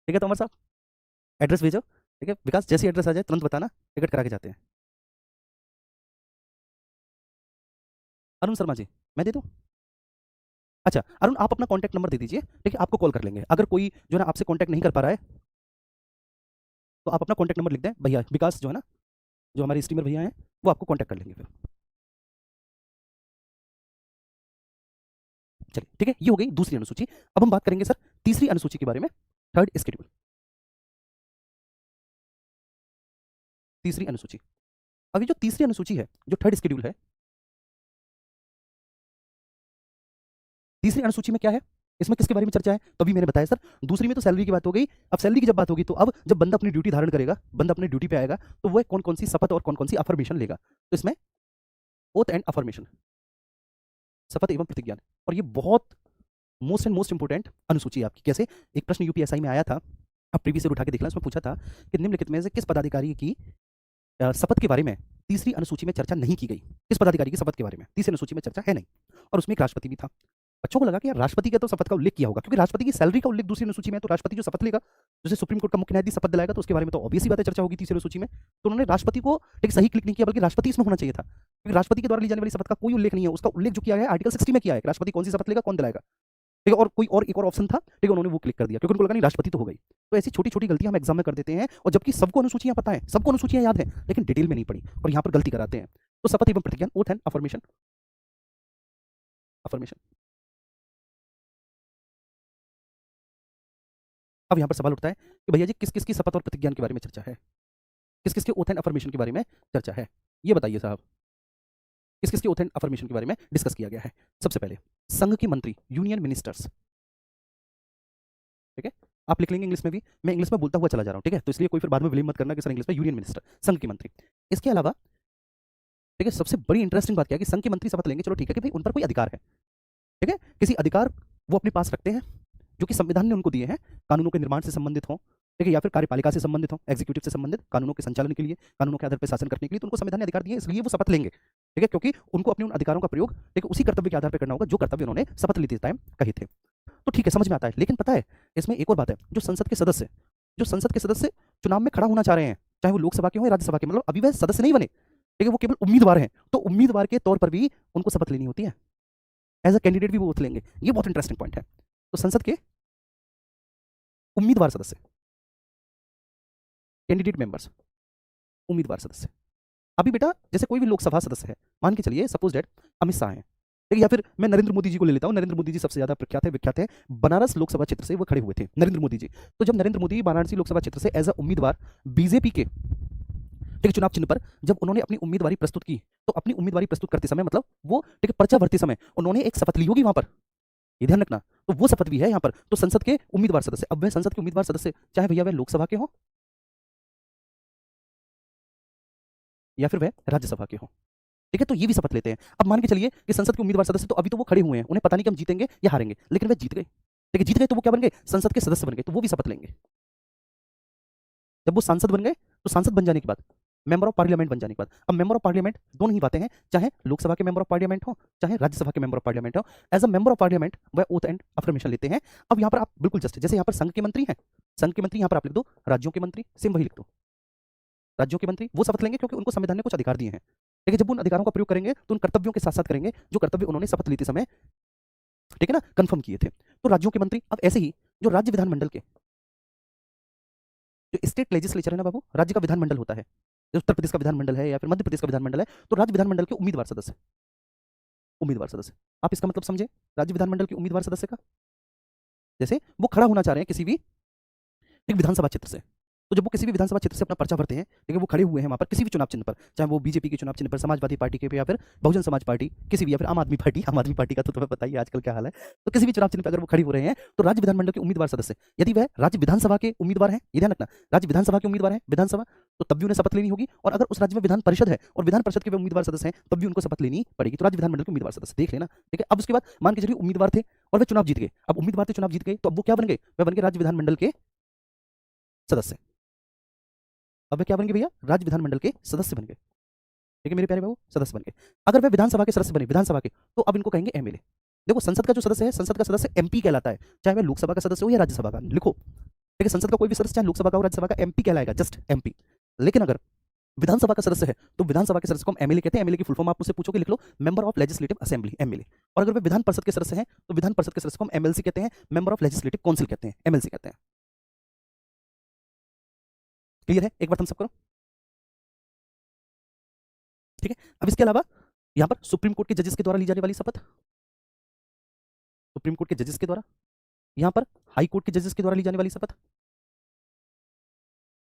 A: ठीक है तोमर साहब, एड्रेस भेजो। ठीक है विकास, जैसी एड्रेस आ जाए तुरंत बताना, टिकट करा के जाते हैं। अरुण शर्मा जी, मैं दे दूँ? अच्छा अरुण, आप अपना कॉन्टैक्ट नंबर दे दीजिए, ठीक है, आपको कॉल कर लेंगे। अगर कोई जो है ना आपसे कॉन्टैक्ट नहीं कर पा रहा है तो आप अपना कॉन्टैक्ट नंबर लिख दें, भैया विकास जो है ना, जो हमारे स्ट्रीमर भैया हैं वो आपको कॉन्टैक्ट कर लेंगे फिर। चलिए ठीक है, ये हो गई दूसरी अनुसूची। अब हम बात करेंगे सर तीसरी अनुसूची के बारे में, थर्ड स्केड्यूल। तीसरी अनुसूची, अभी जो तीसरी अनुसूची है, जो थर्ड स्केड्यूल है, तीसरी अनुसूची में क्या है, इसमें किसके बारे में चर्चा है? तो अभी मैंने बताया सर, दूसरी में तो सैलरी की बात हो गई। अब सैलरी की जब बात होगी तो अब जब बंदा अपनी ड्यूटी धारण करेगा, बंदा अपनी ड्यूटी पे आएगा, तो वह कौन कौन सी शपथ और कौन कौन सी अफर्मेशन लेगा। तो इसमें ओथ एंड अफर्मेशन, शपथ एवं प्रतिज्ञान। और ये बहुत मोस्ट एंड मोस्ट इंपोर्टेंट अनुसूची है आपकी। कैसे? एक प्रश्न यूपीएसआई में आया था, आप प्रीवियस ईयर उठा के देख लें, उसमें पूछा था कि निम्नलिखित में से किस पदाधिकारी की शपथ के बारे में तीसरी अनुसूची में चर्चा नहीं की गई। किस पदाधिकारी की शपथ के बारे में तीसरी अनुसूची में चर्चा है नहीं, और उसमें एक राष्ट्रपति भी था। बच्चों को लगा कि यार राष्ट्रपति का तो शपथ का उल्लेख किया होगा, क्योंकि राष्ट्रपति की सैलरी का उल्लेख दूसरी अनुसूची में है, तो राष्ट्रपति जो शपथ लेगा, जैसे सुप्रीम कोर्ट का मुख्य न्यायाधीश शपथ दिलाएगा, तो उसके बारे में तो ऑब्वियस ही बात है चर्चा होगी तीसरी अनुसूची में। तो उन्होंने राष्ट्रपति को एक सही क्लिक नहीं किया, बल्कि राष्ट्रपति इसमें होना चाहिए था, क्योंकि राष्ट्रपति के द्वारा ली जाने वाली शपथ का कोई उल्लेख नहीं है। उसका उल्लेख जो किया है आर्टिकल 60 में किया है, राष्ट्रपति कौन सी शपथ लेगा, कौन दिलाएगा। ठीक है, और कोई और एक और ऑप्शन था, ठीक है, उन्होंने वो क्लिक कर दिया क्योंकि उनको लगा नहीं राष्ट्रपति तो हो गई। तो ऐसी छोटी छोटी गलतियां हम एग्जाम में कर देते हैं, और जबकि सबको अनुसूचियां पता है, सबको अनुसूचियां याद है, लेकिन डिटेल में नहीं पढ़ी, और यहाँ पर गलती कराते हैं। तो शपथ एवं प्रतिज्ञान, ओथ एंड अफर्मेशन, अफर्मेशन। अब यहाँ पर सवाल उठता है कि भैया जी किस किस की शपथ और प्रतिज्ञान के बारे में चर्चा है, किस किस के ओथ एंड अफर्मेशन के बारे में चर्चा है, ये बताइए साहब, किस किस के ओथ एंड अफर्मेशन के बारे में डिस्कस किया गया है। सबसे पहले संघ के मंत्री, यूनियन मिनिस्टर्स। ठीक है, आप लिख लेंगे इंग्लिश में भी, मैं इंग्लिश में बोलता हुआ चला जा रहा हूँ, ठीक है, तो इसलिए कोई फिर बाद में ब्लेम मत करना कि सर इंग्लिश में यूनियन मिनिस्टर, संघ के मंत्री। इसके अलावा ठीक है, सबसे बड़ी इंटरेस्टिंग बात क्या है कि संघ के मंत्री शपथ लेंगे, चलो ठीक है कि भाई उन पर कोई अधिकार है, ठीक है, किसी अधिकार वो अपने पास रखते हैं जो कि संविधान ने उनको दिए हैं, कानूनों के निर्माण से संबंधित हो, ठीक है, या फिर कार्यपालिका से संबंधित हो, एग्जीक्यूटिव से संबंधित, कानूनों के संचालन के लिए, कानूनों के आधार पर शासन करने के लिए, तो उनको संविधान ने अधिकार दिए, इसलिए वो शपथ लेंगे। ठीक है, क्योंकि उनको अपने उन अधिकारों का प्रयोग ठीक है उसी कर्तव्य के आधार पर करना होगा जो कर्तव्य उन्होंने शपथ लेते टाइम कहे थे। तो ठीक है, समझ में आता है। लेकिन पता है इसमें एक और बात है, जो संसद के सदस्य, जो संसद के सदस्य चुनाव में खड़ा होना चाह रहे हैं, चाहे वो लोकसभा के हो या राज्यसभा के, मतलब अभी वह सदस्य नहीं बने, ठीक है, वो केवल उम्मीदवार हैं, तो उम्मीदवार के तौर पर भी उनको शपथ लेनी होती है, एज अ कैंडिडेट भी वो वोट लेंगे। ये बहुत इंटरेस्टिंग पॉइंट है। तो संसद के उम्मीदवार सदस्य, कैंडिडेट मेंबर्स, उम्मीदवार सदस्य। अभी बेटा जैसे कोई भी लोकसभा सदस्य है, मान के चलिए सपोज डेट अमित शाह हैं, ठीक है, या फिर मैं नरेंद्र मोदी जी को ले लेता हूं। नरेंद्र मोदी जी सबसे ज्यादा प्रख्यात है, विख्यात है, बनारस लोकसभा क्षेत्र से वो खड़े हुए थे नरेंद्र मोदी जी। तो जब नरेंद्र मोदी वाराणसी लोकसभा क्षेत्र से एज अ उम्मीदवार बीजेपी के ठीक है चुनाव चिन्ह पर जब उन्होंने अपनी उम्मीदवारी प्रस्तुत की, तो अपनी उम्मीदवारी प्रस्तुत करते समय मतलब वो ठीक है पर्चा भरते समय उन्होंने एक शपथ ली होगी वहां पर, ये ध्यान रखना। तो वो शपथ भी है यहाँ पर। तो संसद के उम्मीदवार सदस्य, अब वह संसद के उम्मीदवार सदस्य चाहे भैया वह लोकसभा के हो या फिर वह राज्यसभा के हो, ठीक है, तो ये भी शपथ लेते हैं। अब मान के चलिए कि संसद के उम्मीदवार सदस्य तो अभी तो वो खड़े हुए हैं, उन्हें पता नहीं कि हम जीतेंगे या हारेंगे, लेकिन वे जीत गए, ठीक है, जीत गए तो वो क्या बन गए, संसद के सदस्य बन गए, तो वो भी शपथ लेंगे। जब वो सांसद बन गए, तो सांसद बन जाने के बाद मेंबर ऑफ पार्लियामेंट बन जाने के बाद, अब मेंबर ऑफ पार्लियामेंट दोनों ही बातें हैं, चाहे लोकसभा के मेंबर ऑफ पार्लियामेंट हो, चाहे राज्यसभा के मेंबर ऑफ पार्लियामेंट हो, as a member of parliament वह ओथ एंड अफर्मेशन लेते हैं। अब यहाँ पर आप बिल्कुल जस्ट जैसे यहाँ पर संघ के मंत्री हैं, संघ के मंत्री यहाँ पर आप लिख दो, राज्यों के मंत्री सेम वही लिख दो, राज्यों के मंत्री वो शपथ लेंगे क्योंकि उनको संविधान ने कुछ अधिकार दिए हैं, ठीक है, जब उन अधिकारों का प्रयोग करेंगे तो उन कर्तव्यों के साथ साथ करेंगे जो कर्तव्य उन्होंने शपथ लेते समय ठीक है ना कंफर्म किए थे। तो राज्यों के मंत्री, अब ऐसे ही जो राज्य विधानमंडल के, जो स्टेट लेजिस्लेचर है ना बाबू, राज्य का विधानमंडल होता है, जो उत्तर प्रदेश का विधानमंडल है या फिर मध्य प्रदेश का विधानमंडल है, तो राज्य विधानमंडल के उम्मीदवार सदस्य, उम्मीदवार सदस्य, आप इसका मतलब समझे, राज्य विधानमंडल के उम्मीदवार सदस्य का, जैसे वो खड़ा होना चाह रहे हैं किसी भी एक विधानसभा क्षेत्र से, तो जब वो किसी भी विधानसभा क्षेत्र से अपना पर्चा भरते हैं, ठीक है, वो खड़े हुए हैं वहाँ पर किसी भी चुनाव चिन्ह पर, चाहे वो बीजेपी के चुनाव चिन्ह पर, समाजवादी पार्टी के पे, या फिर बहुजन समाज पार्टी किसी भी, या फिर आम आदमी पार्टी का तो तुम्हें पता ही है आजकल क्या हाल है। तो किसी भी चुनाव चिन्ह पर अगर वो खड़ी हो रहे हैं, तो राज्य विधानमंडल के उम्मीदवार सदस्य यदि वह राज्य विधानसभा के उम्मीदवार हैं, ये ध्यान रखना, राज्य विधानसभा के उम्मीदवार हैं, विधानसभा, तो तब भी उन्हें शपथ लेनी होगी। और अगर उस राज्य में विधान परिषद है और विधान परिषद के वे उम्मीदवार सदस्य हैं, तब भी उनको शपथ लेनी पड़ेगी। तो राज्य विधानमंडल के उम्मीदवार सदस्य देख लेना, ठीक है। अब उसके बाद मान के चलिए उम्मीदवार थे और वे चुनाव जीत गए। अब उम्मीदवार थे, चुनाव जीत गए, तो अब वो क्या बन गए? वे बन गए राज्य विधानमंडल के सदस्य। अब वे क्या बन गए भैया? राज्य विधानमंडल के सदस्य बन गए, ठीक है मेरे प्यारे बाबू, सदस्य बन गए। अगर वे विधानसभा के सदस्य बने, विधानसभा के, तो अब इनको कहेंगे एमएलए। देखो संसद का जो सदस्य है, संसद का सदस्य एमपी कहलाता है, चाहे वह लोकसभा का सदस्य हो या राज्यसभा का, लिखो, ठीक है। संसद का कोई भी सदस्य चाहे लोकसभा का हो राज्यसभा का, एमपी कहलाएगा, जस्ट एमपी। लेकिन अगर विधानसभा का सदस्य है, तो विधानसभा के सदस्य को हम एमएलए कहते हैं। एमएलए की फुल फॉर्म आप मुझसे पूछोगे, लिख लो, member of legislative assembly, MLA. और अगर वे विधान परिषद के सदस्य हैं, तो विधान परिषद के सदस्य को हम एमएलसी कहते हैं, मेंबर ऑफ लेजिस्लेटिव काउंसिल कहते हैं, एमएलसी कहते हैं। क्लियर है? एक बार थम्स अप करो, ठीक है। अब इसके अलावा यहां पर सुप्रीम कोर्ट के जजेस के द्वारा ली जाने वाली शपथ, सुप्रीम कोर्ट के जजेस के द्वारा, यहां पर हाई कोर्ट के जजेस के द्वारा ली जाने वाली शपथ,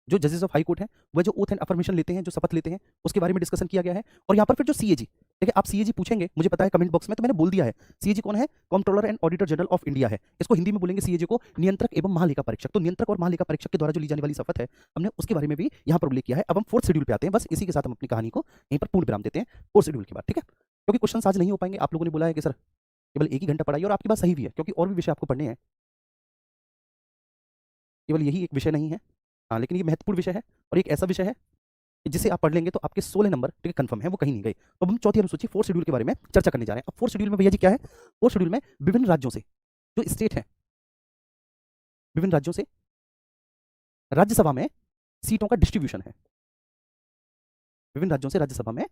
A: जो जजेस ऑफ हाई कोर्ट हैं, वह जो ओथ एंड अफर्मेशन लेते हैं, जो शपथ लेते हैं, उसके बारे में डिस्कशन किया गया है। और यहाँ पर फिर जो सीएजी, ठीक है, आप सीएजी पूछेंगे, मुझे पता है कमेंट बॉक्स में, तो मैंने बोल दिया है। सीएजी कौन है? Controller and auditor general of India है। इसको हिंदी में बोलेंगे सीएजी को नियंत्रक एवं महालेखा परीक्षक। तो नियंत्रक और महालेखा परीक्षक के द्वारा जो ली जाने वाली शपथ है, हमने उसके बारे में भी यहाँ पर उल्लेख किया है। अब हम फोर्थ शेड्यूल पे आते हैं, बस इसी के साथ हम अपनी कहानी को यहीं पर पूर्ण विराम देते हैं, फोर्थ शेड्यूल के बाद, ठीक है। क्योंकि क्वेश्चन आज नहीं हो पाएंगे, आप लोगों ने बोला है कि सर केवल एक ही घंटा पढ़ाइए, और आपकी बात सही भी है, क्योंकि और भी विषय आपको पढ़ने हैं, केवल यही एक विषय नहीं है। हाँ, लेकिन ये महत्वपूर्ण विषय है, और एक ऐसा विषय है कि जिसे आप पढ़ लेंगे तो आपके 16 नंबर, ठीक है, कंफर्म है, वो कहीं नहीं गए। तो अब हम चौथी अनुसूची फोर्थ शेड्यूल के बारे में चर्चा करने जा रहे हैं। अब फोर्थ शेड्यूल में भैया जी क्या है? फोर्थ शेड्यूल में विभिन्न राज्यों से, जो स्टेट है, विभिन्न राज्यों से राज्यसभा में सीटों का डिस्ट्रीब्यूशन है। विभिन्न राज्यों से राज्यसभा में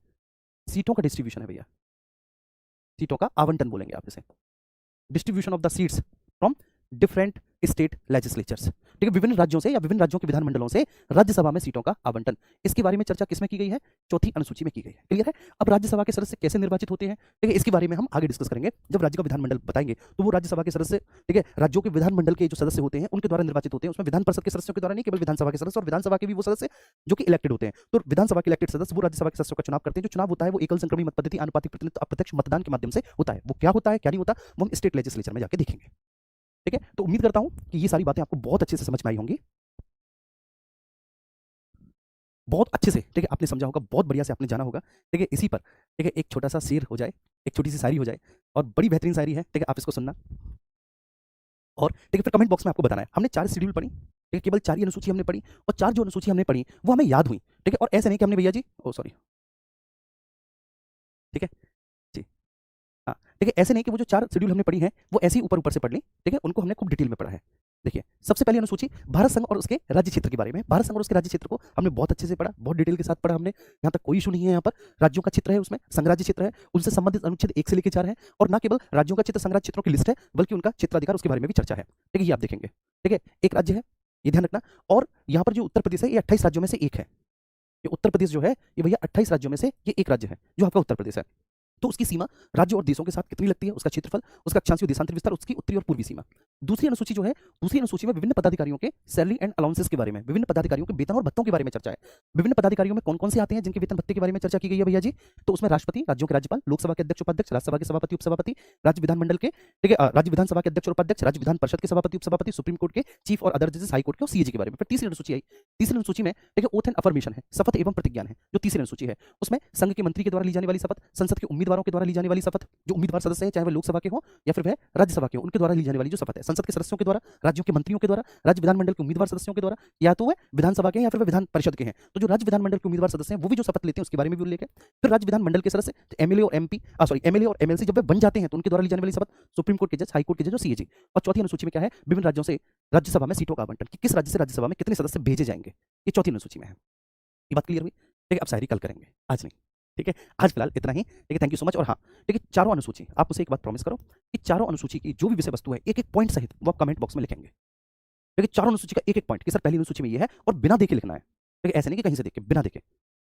A: सीटों का डिस्ट्रीब्यूशन है भैया, सीटों का आवंटन बोलेंगे आप इसे, distribution of the seats from different state legislatures, ठीक है। विभिन्न राज्यों से या विभिन्न राज्यों के विधानमंडलों से राज्यसभा में सीटों का आवंटन, इसके बारे में चर्चा किसमें की गई है? चौथी अनुसूची में की गई है। क्लियर है? अब राज्यसभा के सदस्य कैसे निर्वाचित होते हैं, ठीक है, इसके बारे में हम आगे डिस्कस करेंगे। जब राज्य का विधानमंडल बताएंगे, तो वो राज्यसभा के सदस्य, ठीक है, राज्यों के विधानमंडल के जो सदस्य होते हैं, उनके द्वारा निर्वाचित होते हैं। उसमें विधान परिषद के सदस्यों के द्वारा नहीं, केवल विधानसभा के सदस्य, और विधानसभा के भी वो सदस्य जो कि इलेक्टेड होते हैं। तो विधानसभा के इलेक्टेड सदस्य वो राज्यसभा के सदस्यों का चुनाव करते हैं। जो चुनाव होता है वो एकल संक्रमणी मत पद्धति, आनुपातिक प्रतिनिधित्व, अप्रत्यक्ष मतदान के माध्यम से होता है। वो क्या होता है, क्या नहीं होता, वो हम स्टेट लेजिस्लेचर में जाके देखेंगे, ठीक है। तो उम्मीद करता हूं कि ये सारी बातें आपको बहुत अच्छे से समझ में आई होंगी, बहुत अच्छे से, ठीक है, आपने समझा होगा, बहुत बढ़िया से आपने जाना होगा, ठीक है। इसी पर, ठीक है, एक छोटा सा शेर हो जाए, एक छोटी सी शायरी हो जाए, और बड़ी बेहतरीन शायरी है, ठीक है, आप इसको सुनना, और ठीक है फिर कमेंट बॉक्स में आपको बताना है। हमने 4 शेड्यूल पढ़ी, ठीक है, केवल 4 ही अनुसूची हमने पढ़ी, और 4 जो अनुसूची हमने पढ़ी वो हमें याद हुई, ठीक है। और ऐसे नहीं कि हमने भैया जी, ओ सॉरी, ठीक है जी, हाँ, ठीक है, ऐसे नहीं कि वो जो 4 शेड्यूल हमने पढ़ी हैं वो ऐसे ही ऊपर ऊपर से पढ़ ली, ठीक है, उनको हमने खूब डिटेल में पढ़ा है। देखिए सबसे पहली अनुसूची भारत संघ और उसके राज्य क्षेत्र के बारे में। भारत संघ और उसके राज्य क्षेत्र को हमने बहुत अच्छे से पढ़ा, बहुत डिटेल के साथ पढ़ा हमने, यहाँ तक कोई इशू नहीं है। यहाँ पर राज्यों का चित्र है, उसमें संघराज्य क्षेत्र है, उनसे संबंधित अनुच्छेद 1 से लेकर 4 है, और ना केवल राज्यों का चित्र संघराज्य क्षेत्रों की लिस्ट है, बल्कि उनका क्षेत्राधिकार, उसके बारे में भी चर्चा है, ठीक है, ये आप देखेंगे, ठीक है। एक राज्य है, ये ध्यान रखना, और यहाँ पर जो उत्तर प्रदेश है ये 28 राज्यों में से एक है। ये उत्तर प्रदेश जो है ये भैया 28 राज्यों में से ये एक राज्य है जो आपका उत्तर प्रदेश है। तो उसकी सीमा राज्यों और देशों के साथ कितनी लगती है, उसका क्षेत्रफल, उसका अक्षांशीय देशांतर विस्तार, उसकी उत्तरी और पूर्वी सीमा। दूसरी अनुसूची जो है, दूसरी अनुसूची में विभिन्न पदाधिकारियों के सैलरी एंड अलाउंसेस के बारे में, विभिन्न पदाधिकारियों के वेतन और भत्तों के बारे में चर्चा है। विभिन्न पदाधिकारियों में कौन कौन से आते हैं जिनके वेतन भत्ते के बारे में चर्चा की गई है भैया जी? तो उसमें राष्ट्रपति, राज्यों के राज्यपाल, लोकसभा के अध्यक्ष उपाध्यक्ष, राज्यसभा के सभापति उपसभापति, राज्य विधानमंडल के, ठीक है, राज्य विधानसभा के अध्यक्ष और उपाध्यक्ष, राज्य विधान परिषद के सभापति उपसभापति, सुप्रीम कोर्ट के चीफ और अदर जजेस, हाई कोर्ट के और सीएजी के बारे में। फिर तीसरी अनुसूची आई, तीसरी अनुसूची में, ठीक है, ओथ एंड अफर्मेशन है, शपथ एवं प्रतिज्ञान है, जो तीसरी अनुसूची है। उसमें संघ के मंत्री के द्वारा ली जाने वाली शपथ, संसद के उम्मीदवारों के द्वारा ली जाने वाली शपथ, जो उम्मीदवार सदस्य हैं चाहे वह लोकसभा के हो या फिर वह राज्यसभा के हो, उनके द्वारा ली जाने वाली जो शपथ है, संसद के सदस्यों के द्वारा, राज्यों के मंत्रियों के द्वारा, राज्य विधानमंडल के उम्मीदवार सदस्यों के द्वारा, या तो वह विधानसभा के या फिर वह विधान परिषद के हैं। तो जो राज्य विधानमंडल के उम्मीदवार सदस्य हैं वो भी जो शपथ लेते हैं उसके बारे में भी उल्लेख है। फिर राज्य विधानमंडल के सदस्य एमएलए और एमपी, एमएलए और एमएलसी जब वे बन जाते हैं तो उनके द्वारा ली जाने वाली शपथ, सुप्रीम कोर्ट के जज, हाई कोर्ट के जज और सीएजी। और चौथी अनुसूची में क्या है, विभिन्न राज्यों से राज्यसभा में सीटों का आवंटन, कि किस राज्य से राज्यसभा में कितने सदस्य भेजे जाएंगे, ये चौथी अनुसूची में है। ये बात क्लियर हुई? ठीक है, अब शायरी कल करेंगे, आज नहीं, ठीक है, आज फिलहाल इतना ही, ठीक है, थैंक यू सो मच। और हाँ, ठीक है, चारों अनुसूची, आप मुझे एक बात प्रॉमिस करो कि चारों अनुसूची की जो भी विषय वस्तु है एक एक पॉइंट सहित वो आप कमेंट बॉक्स में लिखेंगे, ठीक है, चारों अनुसूची का एक एक पॉइंट कि सर पहली अनुसूची में ये है, और बिना देखे लिखना है, ठीक है, ऐसे नहीं कि कहीं से देख के, बिना देखे,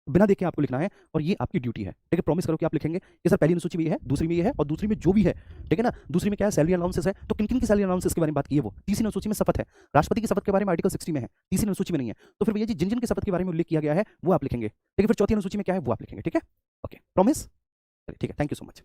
A: बिना देखे आपको लिखना है और ये आपकी ड्यूटी है। ठीक है, प्रॉमिस करो कि आप लिखेंगे कि सर पहली अनुसूची में ये है, दूसरी में ये है और दूसरी में जो भी है, ठीक है ना। दूसरी में क्या है, सैलरी अलाउंसेस है, तो किन किन की सैलरी अलाउंसेस के बारे में बात की है वो। तीसरी अनुसूची में शपथ है, राष्ट्रपति की शपथ के बारे में आर्टिकल 60 में है, तीसरी अनुसूची में नहीं है। तो फिर भैया जी जिन जिन की शपथ के बारे में उल्लेख किया गया है वो आप लिखेंगे, ठीक है। फिर चौथी अनुसूची में क्या है वो आप लिखेंगे, ठीक है। Okay, promise. चलिए ठीक है, थैंक यू सो मच।